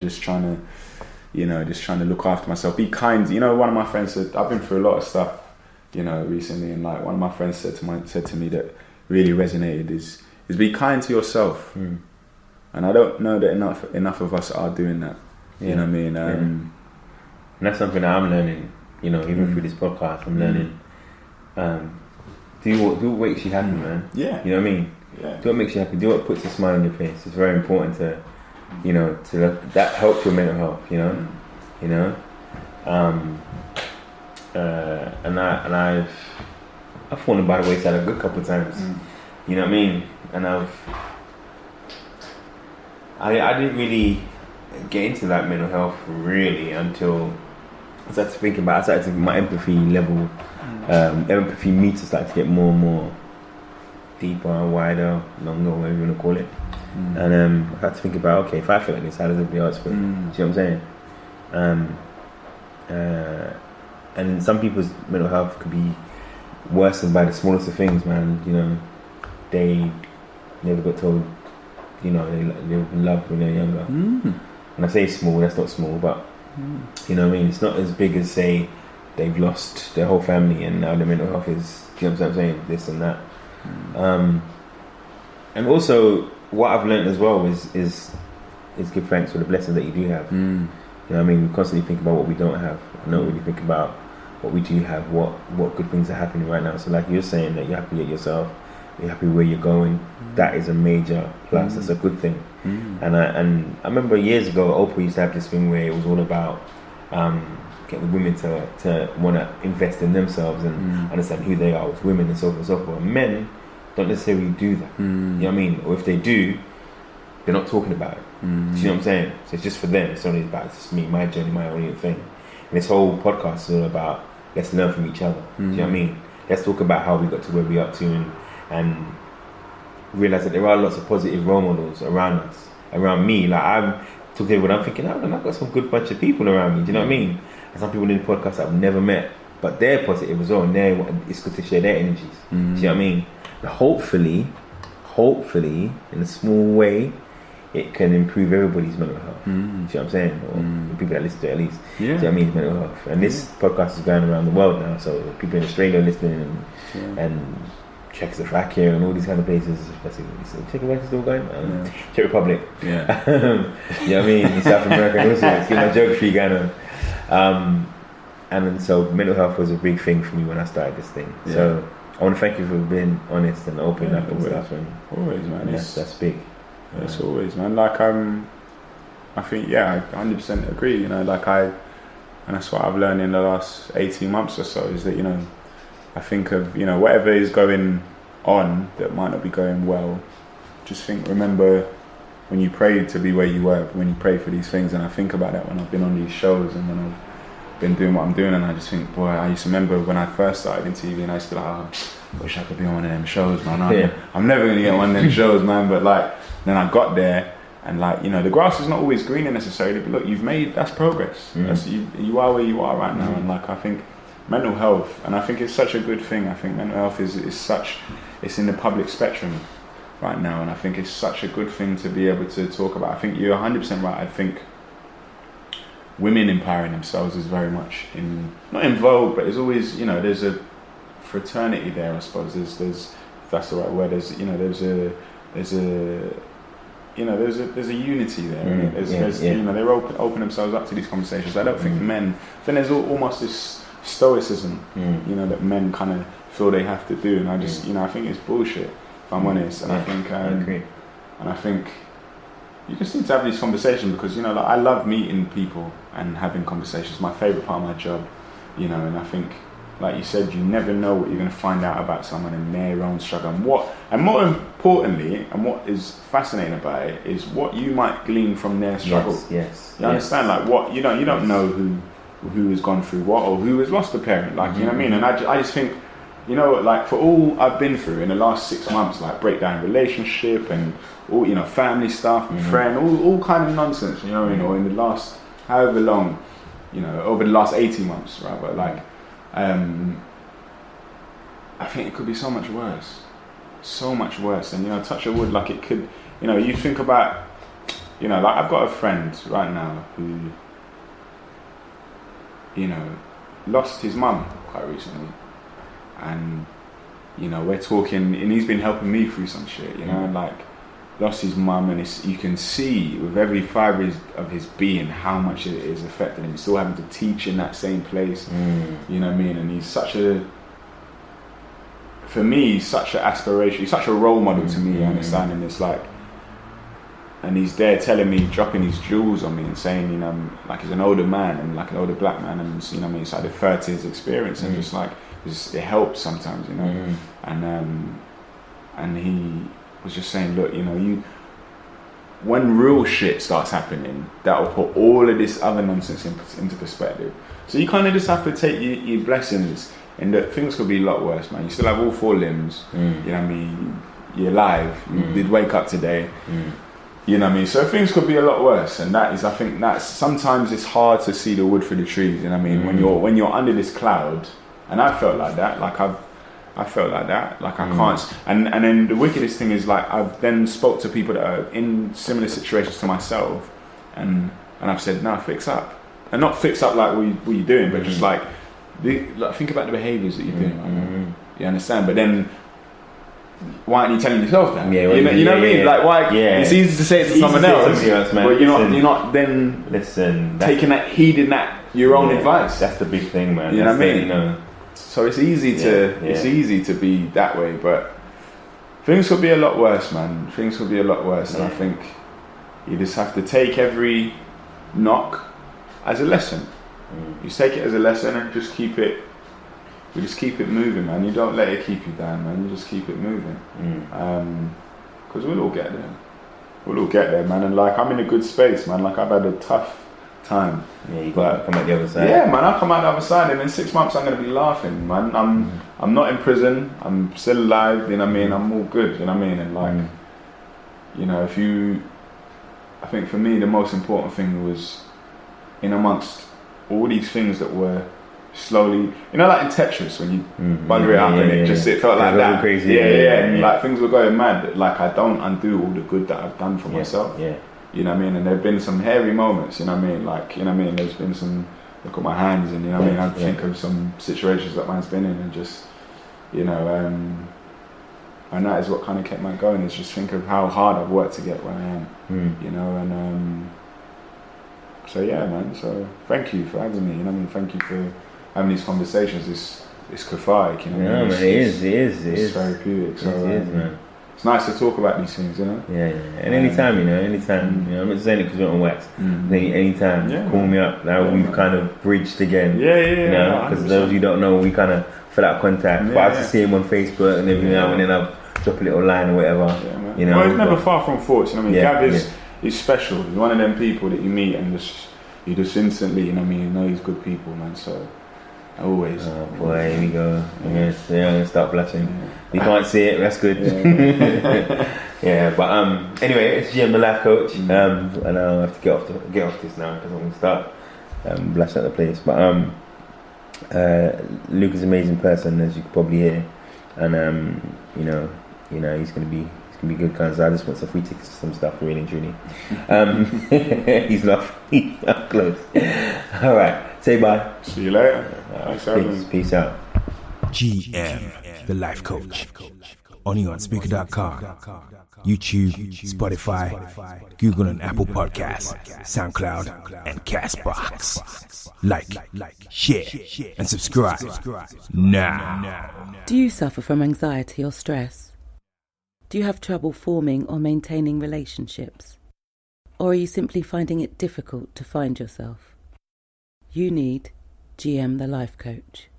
just trying to, just trying to look after myself, be kind. One of my friends said, I've been through a lot of stuff, recently, and like one of my friends said to me that really resonated is be kind to yourself. And I don't know that enough of us are doing that. You know what I mean? And that's something that I'm learning, even through this podcast. I'm learning do what makes you happy, man. Yeah. You know what I mean? Yeah. Do what makes you happy, do what puts a smile on your face. It's very important to that helps your mental health, and I've fallen by the wayside a good couple of times. You know what I mean? And I didn't really get into that mental health really until I started to my empathy level, empathy meter started to get more and more deeper, wider, longer, whatever you want to call it. And I had to think about, okay, if I feel like this, how does everybody else feel? Do you know what I'm saying? And some people's mental health could be worsened by the smallest of things, man. They never got told, they were loved when they're younger. When I say small, that's not small, but you know what I mean? It's not as big as, say, they've lost their whole family and now their mental health is, you know what I'm saying, this and that. And also, what I've learned as well is give thanks for the blessings that you do have. You know what I mean? We constantly think about what we don't have. We don't really think about what we do have, what good things are happening right now. So like you're saying that you're happy at yourself, you're happy where you're going, that is a major plus. That's a good thing. And I remember years ago, Oprah used to have this thing where it was all about getting women to want to invest in themselves and understand who they are as women and so forth and so forth. And men don't necessarily do that. You know what I mean? Or if they do, they're not talking about it. Do you know what I'm saying? So it's just for them. It's only about, it's just me, my journey, my only thing. And this whole podcast is all about, let's learn from each other. Do you know what I mean? Let's talk about how we got to where we're up to and realize that there are lots of positive role models around us, around me. Like I'm talking when I'm thinking, I've got some good bunch of people around me. Do you know what I mean? And some people in the podcast I've never met, but they're positive as well, and it's good to share their energies. Do you know what I mean? And hopefully, in a small way, it can improve everybody's mental health. Do you know what I'm saying? Or the people that listen to it at least. Do you know what I mean? Mental health. And this podcast is going around the world now, so people in Australia listening and Czechoslovakia and all these kind of places. Czechoslovakia still going? Czech Republic. You know what I mean? In South America and also. It's my geography going on. And so mental health was a big thing for me when I started this thing. So I want to thank you for being honest and open up and stuff. And always, man. That's big. It's always, man. Like I think, I 100% agree. And that's what I've learned in the last 18 months or so is that I think of whatever is going on that might not be going well. Just remember when you prayed to be where you were, when you pray for these things, and I think about that when I've been on these shows and when I've been doing what I'm doing, and I just think, boy, I used to remember when I first started in TV, and I used to be like, wish I could be on one of them shows, man. I'm never gonna get on one of them shows, man. But then I got there, and the grass is not always greener necessarily, but look, that's progress. You are where you are right now, and I think mental health, and I think it's such a good thing. I think mental health is it's in the public spectrum right now, and I think it's such a good thing to be able to talk about. I think you're 100% right. I think women empowering themselves is very much not in vogue, but it's always there's a fraternity there. I suppose there's if that's the right word. There's a unity there. They open themselves up to these conversations. I don't think men. Then there's almost this stoicism, that men kind of feel they have to do, and I just I think it's bullshit, if I'm honest. And I think I agree. And I think you just need to have these conversations because I love meeting people and having conversations. It's my favorite part of my job, and I think, like you said, you never know what you're going to find out about someone in their own struggle, and more importantly, and what is fascinating about it is what you might glean from their struggle. You understand, what you don't know who has gone through what or who has lost a parent, you know what I mean. And I just think, for all I've been through in the last 6 months, breakdown relationship and all family stuff and friend, all kind of nonsense, you know what I mean, or in the last however long, over the last 18 months, right? But I think it could be so much worse, and touch of wood, it could, you think about you know, like I've got a friend right now who, you know, lost his mum quite recently, and you know, we're talking, and he's been helping me through some shit, you know, and like lost his mum, and you can see with every fibre of his being how much it is affecting him. He's still having to teach in that same place, you know what I mean? And he's such a, for me, he's such an aspiration, he's such a role model to me, understanding this, like, and he's there telling me, dropping his jewels on me and saying, you know, like he's an older man and like an older black man, and you know what I mean, it's like deferred to his experience, and just like, it helps sometimes, you know, and he was just saying, look, you know, when real shit starts happening, that will put all of this other nonsense into perspective. So you kind of just have to take your blessings, and that things could be a lot worse, man. You still have all 4 limbs, you know what I mean, you're alive, you did wake up today, you know what I mean, so things could be a lot worse, and that is, I think that's, sometimes it's hard to see the wood through the trees, you know what I mean, when you're under this cloud, and I felt like that, like I felt like that, like I can't, and then the wickedest thing is, like, I've then spoke to people that are in similar situations to myself, and I've said, no, fix up, and not fix up like what you're doing, but just like think about the behaviours that you're doing, you understand, but then why aren't you telling yourself that? Yeah, you know what I mean? Like, why? Yeah. It's easy to say it to someone else, but you're not then taking that, heeding that your own advice. That's the big thing, man. You know what I mean? You know. So it's easy to be that way, but things could be a lot worse, man. Things could be a lot worse, and I think you just have to take every knock as a lesson. You take it as a lesson and just keep it. You just keep it moving, man. You don't let it keep you down, man. You just keep it moving. Because we'll all get there. We'll all get there, man. And like, I'm in a good space, man. Like, I've had a tough time. Yeah, you got to come out the other side. Yeah, man. I'll come out the other side, and in 6 months I'm going to be laughing, man. I'm not in prison. I'm still alive. You know what I mean? I'm all good. You know what I mean? And like, you know, I think for me the most important thing was, in amongst all these things that were slowly, you know, like in Tetris when you bugger it up and it felt like that. Crazy. And like things were going mad. Like, I don't undo all the good that I've done for myself. Yeah. You know what I mean? And there've been some hairy moments. You know what I mean? Like, you know what I mean? There's been some, look at my hands, and you know what I mean? I think of some situations that mine's been in, and just, you know, and that is what kind of kept me going. Is just think of how hard I've worked to get where I am. You know, and so yeah, man. So thank you for having me. You know what I mean? Thank you for having these conversations. It's cathartic, you know. Yeah, man, it is. It's therapeutic. So it is, man. It's nice to talk about these things, you know. Yeah. And anytime, you know, you know, I'm not saying it because we're on wax. Anytime, call me up. Now we've kind of bridged again. You know, because those of you don't know, we kind of fill out contact. But I have to see him on Facebook and every now and then I'll drop a little line or whatever. You know, well, it's never far from thoughts. You know what I mean? Gav is special. He's one of them people that you meet and you just instantly, you know what I mean, you know he's good people, man. So always. Oh boy, here we go. I'm gonna start blushing. You can't see it, that's good. But anyway, it's GM the life coach. And I have to get off this now because I'm gonna start blushing at the place. But Luke is an amazing person, as you can probably hear, and you know he's gonna be good, guys. I just want some free tickets to some stuff, really and truly. He's not close. All right, say bye. See you later. Peace out. GM, the life coach. Only on Speaker.com, YouTube, Spotify, Google and Apple Podcasts, SoundCloud, and Castbox. Like, share, and subscribe now. Do you suffer from anxiety or stress? Do you have trouble forming or maintaining relationships? Or are you simply finding it difficult to find yourself? You need GM the Life Coach.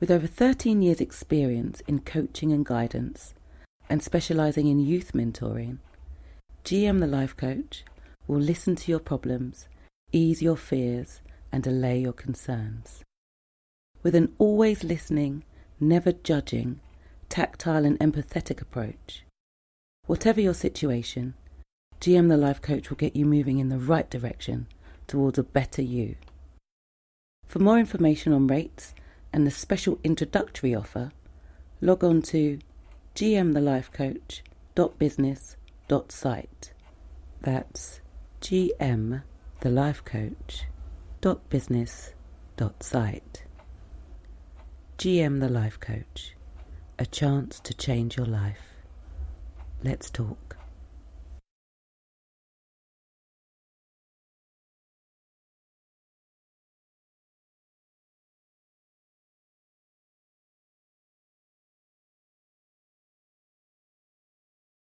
With over 13 years' experience in coaching and guidance, and specialising in youth mentoring, GM the Life Coach will listen to your problems, ease your fears, and allay your concerns. With an always listening, never judging, tactile and empathetic approach, whatever your situation, GM the Life Coach will get you moving in the right direction towards a better you. For more information on rates and the special introductory offer, log on to gmthelifecoach.business.site. That's GM the life coach .business.site. GM the life coach, a chance to change your life. Let's talk.